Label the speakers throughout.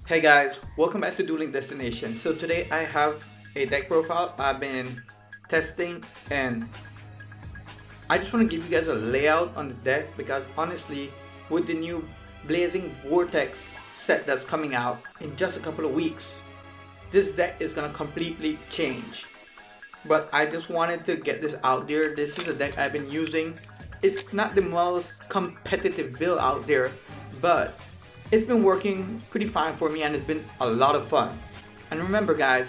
Speaker 1: Hey guys, welcome back to Dueling Destination. So today I have a deck profile I've been testing, and I just want to give you guys a layout on the deck because honestly, with the new Blazing Vortex set that's coming out in just a couple of weeks, this deck is gonna completely change. But I just wanted to get this out there. This is a deck I've been using. It's not the most competitive build out there, but it's been working pretty fine for me and it's been a lot of fun. And remember guys,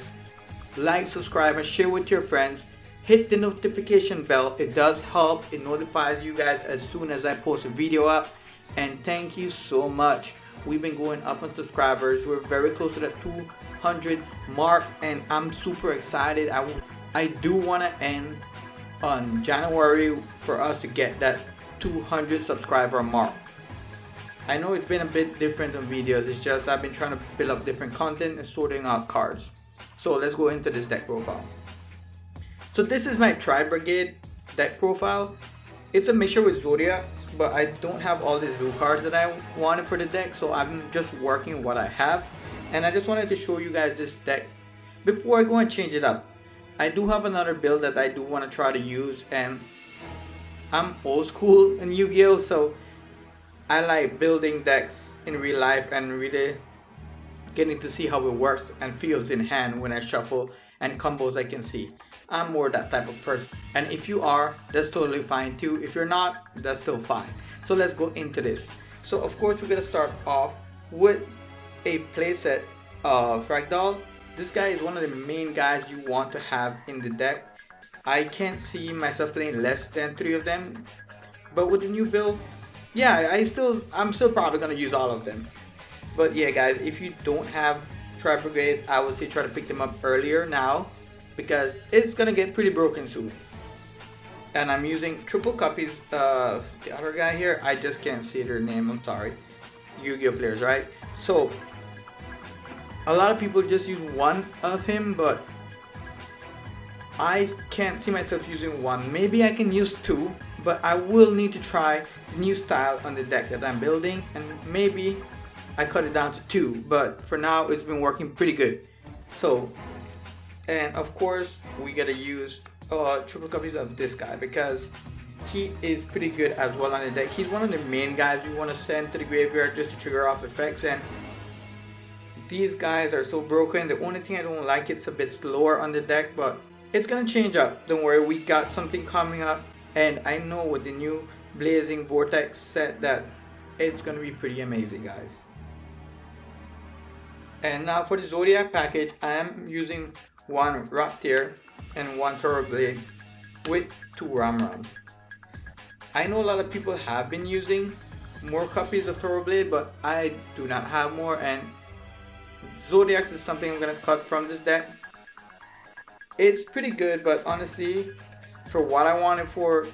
Speaker 1: like, subscribe and share with your friends. Hit the notification bell, it does help. It notifies you guys as soon as I post a video up. And thank you so much. We've been going up on subscribers. We're very close to that 200 mark and I'm super excited. I do want to end on January for us to get that 200 subscriber mark. I know it's been a bit different on videos, it's just I've been trying to build up different content and sorting out cards. So let's go into this deck profile. So this is my Tri-Brigade deck profile. It's a mixture with Zodiac, but I don't have all the zoo cards that I wanted for the deck, so I'm just working what I have. And I just wanted to show you guys this deck before I go and change it up. I do have another build that I do want to try to use, and I'm old school in Yu-Gi-Oh, so I like building decks in real life and really getting to see how it works and feels in hand when I shuffle and combos I can see. I'm more that type of person, and if you are, that's totally fine too. If you're not, that's still fine. So let's go into this. So of course we're gonna start off with a playset of Ragdoll. This guy is one of the main guys you want to have in the deck. I can't see myself playing less than 3 of them, but with the new build, yeah, I'm still probably gonna use all of them. But yeah guys, if you don't have Tri-Brigades, I would say try to pick them up earlier now because it's gonna get pretty broken soon. And I'm using triple copies of the other guy here. I just can't see their name, I'm sorry. Yu-Gi-Oh players, right? So a lot of people just use one of him, but I can't see myself using one. Maybe I can use 2, but I will need to try the new style on the deck that I'm building, and maybe I cut it down to 2, but for now it's been working pretty good. So, and of course we gotta use triple copies of this guy because he is pretty good as well on the deck. He's one of the main guys you want to send to the graveyard just to trigger off effects, and these guys are so broken. The only thing I don't like, it's a bit slower on the deck, but it's gonna change up. Don't worry, we got something coming up, and I know with the new Blazing Vortex set that it's gonna be pretty amazing guys. And now for the Zodiac package, I am using 1 Raptor and 1 Blade with 2 Ramrams. I know a lot of people have been using more copies of Blade, but I do not have more, and Zodiac is something I'm gonna cut from this deck. It's pretty good, but honestly, for what I wanted for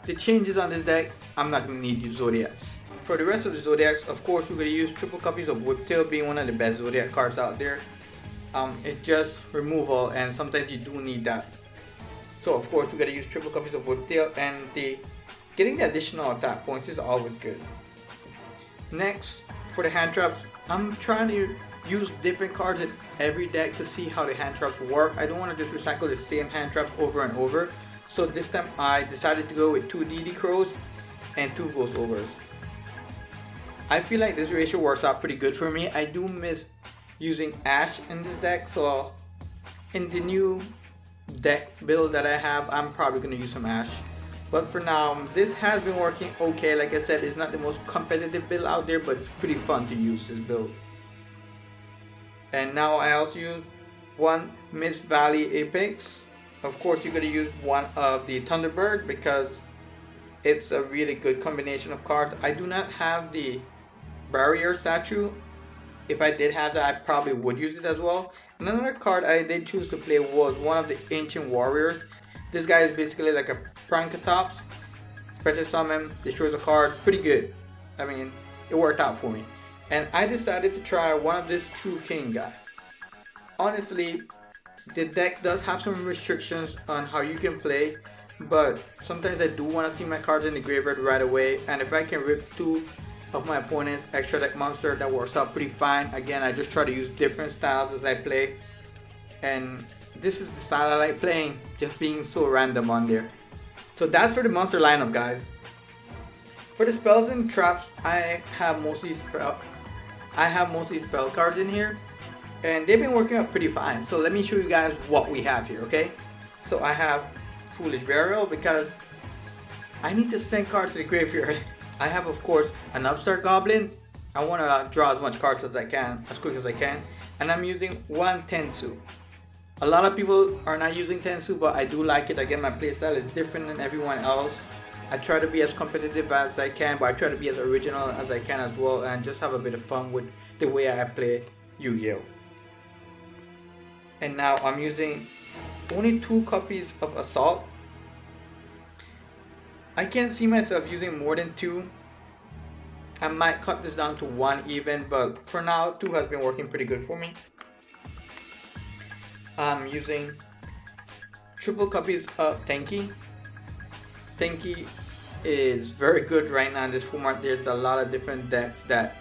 Speaker 1: the changes on this deck, I'm not gonna need Zodiacs. For the rest of the Zodiacs, of course, we're gonna use triple copies of Whiptail, being one of the best Zodiac cards out there. It's just removal, and sometimes you do need that. So of course, we're gonna use triple copies of Whiptail, and getting the additional attack points is always good. Next, for the hand traps, I'm trying to use different cards in every deck to see how the hand traps work. I don't want to just recycle the same hand traps over and over. So this time I decided to go with 2 DD Crows and 2 Ghost Ogres. I feel like this ratio works out pretty good for me. I do miss using Ash in this deck, so in the new deck build that I have, I'm probably going to use some Ash. But for now, this has been working okay. Like I said, it's not the most competitive build out there, but it's pretty fun to use this build. And now I also use 1 Mist Valley Apex. Of course, you're going to use 1 of the Thunderbird because it's a really good combination of cards. I do not have the Barrier statue. If I did have that, I probably would use it as well. And another card I did choose to play was one of the Ancient Warriors. This guy is basically like a Prankatops. Special summon, destroys a card. Pretty good. I mean, it worked out for me. And I decided to try one of this True King guy. Honestly, the deck does have some restrictions on how you can play, but sometimes I do want to see my cards in the graveyard right away, and if I can rip 2 of my opponent's extra deck monster. That works out pretty fine. Again, I just try to use different styles as I play, and this is the style I like playing, just being so random on there. So that's for the monster lineup, guys. For the spells and traps, I have mostly spell cards in here, and they've been working out pretty fine. So let me show you guys what we have here, okay? So I have Foolish Burial because I need to send cards to the graveyard. I have, of course, an Upstart Goblin. I want to draw as much cards as I can, as quick as I can. And I'm using one Tensu. A lot of people are not using Tensu, but I do like it. Again, my playstyle is different than everyone else. I try to be as competitive as I can, but I try to be as original as I can as well, and just have a bit of fun with the way I play Yu-Gi-Oh! And now I'm using only 2 copies of Assault. I can't see myself using more than 2. I might cut this down to 1 even, but for now 2 has been working pretty good for me. I'm using triple copies of Tenki. Tenki is very good right now in this format. There's a lot of different decks that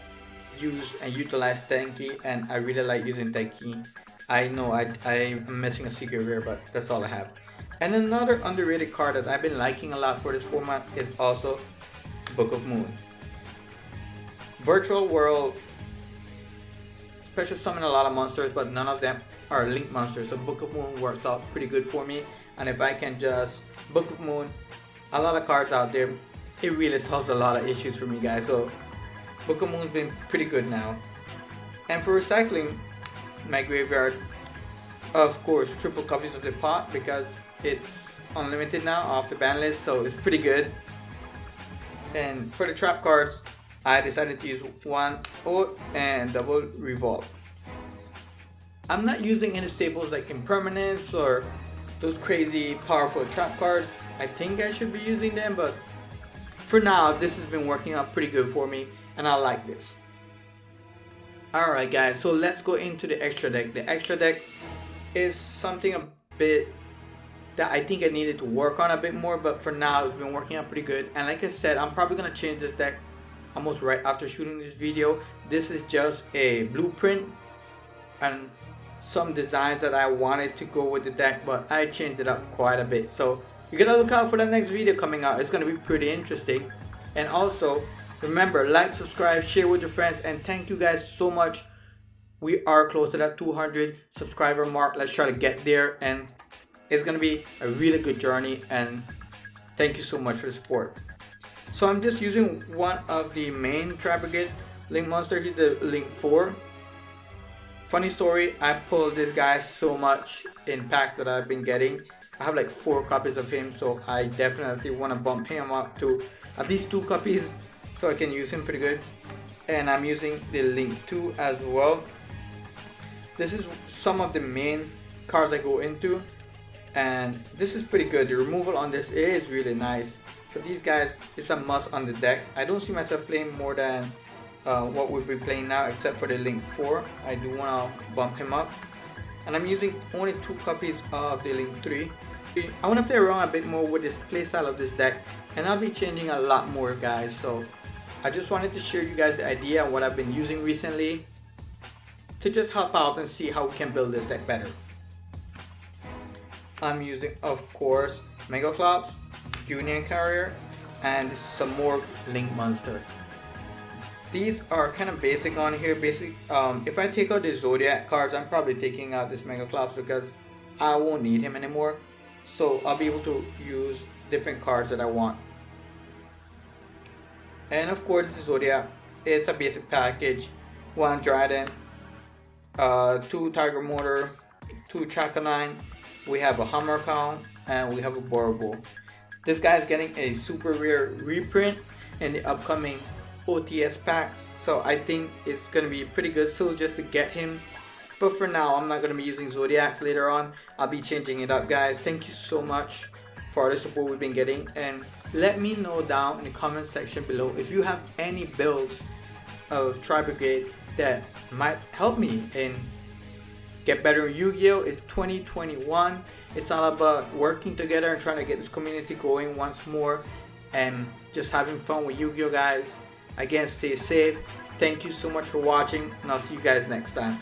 Speaker 1: use and utilize Tenki, and I really like using Tenki. I know I'm missing a secret rare, but that's all I have. And another underrated card that I've been liking a lot for this format is also Book of Moon. Virtual World special summon a lot of monsters, but none of them are link monsters, so Book of Moon works out pretty good for me. And if I can just Book of Moon a lot of cards out there, it really solves a lot of issues for me, guys. So Book of Moon's been pretty good now. And for recycling my graveyard, of course, triple copies of the pot because it's unlimited now off the ban list, so it's pretty good. And for the trap cards, I decided to use 1 Oath and double Revolt. I'm not using any staples like Impermanence or those crazy powerful trap cards. I think I should be using them, but for now this has been working out pretty good for me, and I like this. Alright guys, so let's go into the extra deck. The extra deck is something a bit that I think I needed to work on a bit more, but for now it's been working out pretty good. And like I said, I'm probably gonna change this deck almost right after shooting this video. This is just a blueprint and some designs that I wanted to go with the deck, but I changed it up quite a bit. So you gotta look out for the next video coming out. It's gonna be pretty interesting. And also remember, like, subscribe, share with your friends, and thank you guys so much. We are close to that 200 subscriber mark. Let's try to get there, and it's gonna be a really good journey, and thank you so much for the support. So I'm just using one of the main Tri-Brigade Link monster. He's the Link 4. Funny story, I pulled this guy so much in packs that I've been getting. I have like 4 copies of him, so I definitely want to bump him up to at least 2 copies so I can use him pretty good. And I'm using the Link 2 as well. This is some of the main cards I go into, and this is pretty good. The removal on this is really nice. But these guys, it's a must on the deck. I don't see myself playing more than what we'll be playing now, except for the Link 4. I do want to bump him up. And I'm using only 2 copies of the Link 3. I want to play around a bit more with this playstyle of this deck, and I'll be changing a lot more, guys. So I just wanted to share you guys the idea of what I've been using recently to just help out and see how we can build this deck better. I'm using, of course, Mega Clops, Union Carrier, and some more Link Monster. These are kind of basic on here. If I take out the Zodiac cards, I'm probably taking out this Mega Clops because I won't need him anymore. So I'll be able to use different cards that I want. And of course, the Zodiac is a basic package. 1 Dryden, 2 Tiger Motor, 2 Chakanine. We have a Hammer Count, and we have a Borobull. This guy is getting a super rare reprint in the upcoming OTS packs, so I think it's gonna be pretty good still just to get him. But for now, I'm not gonna be using Zodiacs later on. I'll be changing it up, guys. Thank you so much for all the support we've been getting, and let me know down in the comment section below if you have any builds of Tri-Brigade that might help me in get better in Yu-Gi-Oh! It's 2021. It's all about working together and trying to get this community going once more and just having fun with Yu-Gi-Oh! Guys. Again, stay safe. Thank you so much for watching, and I'll see you guys next time.